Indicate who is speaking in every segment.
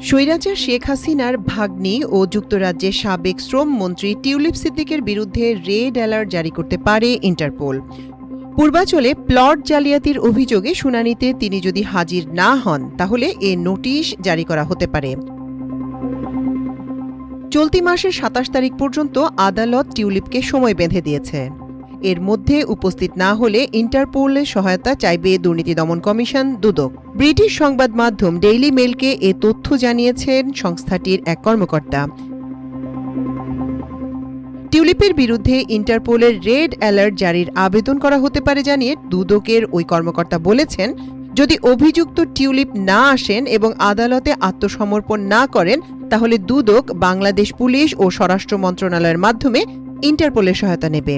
Speaker 1: স্বৈরাচার শেখ হাসিনার ভাগ্নি ও যুক্তরাজ্যের সাবেক শ্রম মন্ত্রী টিউলিপ সিদ্দিকের বিরুদ্ধে রেড অ্যালার্ট জারি করতে পারে ইন্টারপোল। পূর্বাঞ্চলে প্লট জালিয়াতির অভিযোগে শুনানিতে তিনি যদি হাজির না হন তাহলে এ নোটিশ জারি করা হতে পারে। চলতি মাসের ২৭ তারিখ পর্যন্ত আদালত টিউলিপকে সময় বেঁধে দিয়েছে। এর মধ্যে উপস্থিত না হলে ইন্টারপোলের সহায়তা চাইবে দুর্নীতি দমন কমিশন দুদক। ব্রিটিশ সংবাদ মাধ্যম ডেইলি মেইলকে এ তথ্য জানিয়েছেন সংস্থাটির এক কর্মকর্তা। টিউলিপের বিরুদ্ধে ইন্টারপোলের রেড অ্যালার্ট জারির আবেদন করা হতে পারে জানিয়ে দুদকের ওই কর্মকর্তা বলেছেন, যদি অভিযুক্ত টিউলিপ না আসেন এবং আদালতে আত্মসমর্পণ না করেন তাহলে দুদক বাংলাদেশ পুলিশ ও স্বরাষ্ট্র মন্ত্রণালয়ের মাধ্যমে ইন্টারপোলের সহায়তা নেবে।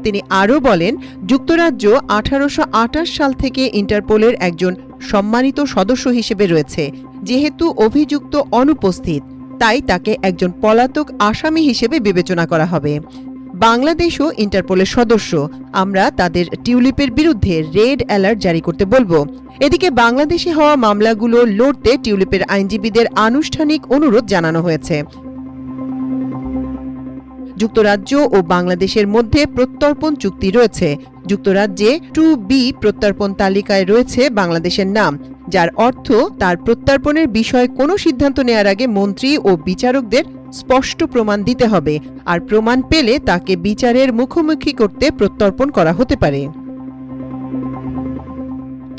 Speaker 1: তিনি আরও বলেন, যুক্তরাজ্য ১৮২৮ সাল থেকে ইন্টারপোলের একজন সম্মানিত সদস্য হিসেবে রয়েছে। যেহেতু অভিযুক্ত অনুপস্থিত, তাই তাকে একজন পলাতক আসামি হিসেবে বিবেচনা করা হবে। বাংলাদেশও ইন্টারপোলের সদস্য। আমরা তাদের টিউলিপের বিরুদ্ধে রেড অ্যালার্ট জারি করতে বলবো। এদিকে বাংলাদেশে হওয়া মামলাগুলো লড়তে টিউলিপের আইনজীবীদের আনুষ্ঠানিক অনুরোধ জানানো হয়েছে। যুক্তরাজ্য ও বাংলাদেশের মধ্যে প্রত্যর্পণ চুক্তি রয়েছে। যুক্তরাজ্যে 2B প্রত্যর্পণ তালিকায় রয়েছে বাংলাদেশের নাম, যার অর্থ তার প্রত্যর্পণের বিষয়ে কোনো সিদ্ধান্ত নেয়ার আগে মন্ত্রী ও বিচারকদের স্পষ্ট প্রমাণ দিতে হবে, আর প্রমাণ পেলে তাকে বিচারের মুখোমুখি করতে প্রত্যর্পণ করা হতে পারে।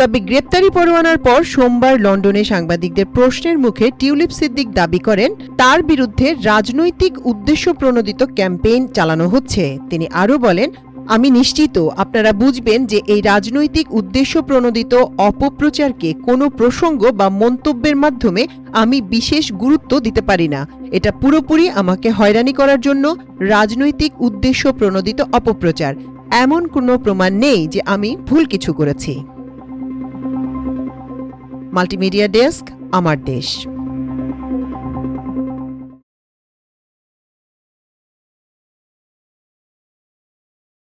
Speaker 1: তবে গ্রেপ্তারি পরোয়ানার পর সোমবার লন্ডনে সাংবাদিকদের প্রশ্নের মুখে টিউলিপ সিদ্দিক দাবি করেন, তার বিরুদ্ধে রাজনৈতিক উদ্দেশ্য প্রণোদিত ক্যাম্পেইন চালানো হচ্ছে। তিনি আরও বলেন, আমি নিশ্চিত আপনারা বুঝবেন যে এই রাজনৈতিক উদ্দেশ্য প্রণোদিত অপপ্রচারকে কোনো প্রসঙ্গ বা মন্তব্যের মাধ্যমে আমি বিশেষ গুরুত্ব দিতে পারি না। এটা পুরোপুরি আমাকে হয়রানি করার জন্য রাজনৈতিক উদ্দেশ্য প্রণোদিত অপপ্রচার। এমন কোনো প্রমাণ নেই যে আমি ভুল কিছু করেছি। মাল্টিমিডিয়া ডেস্ক, আমার দেশ।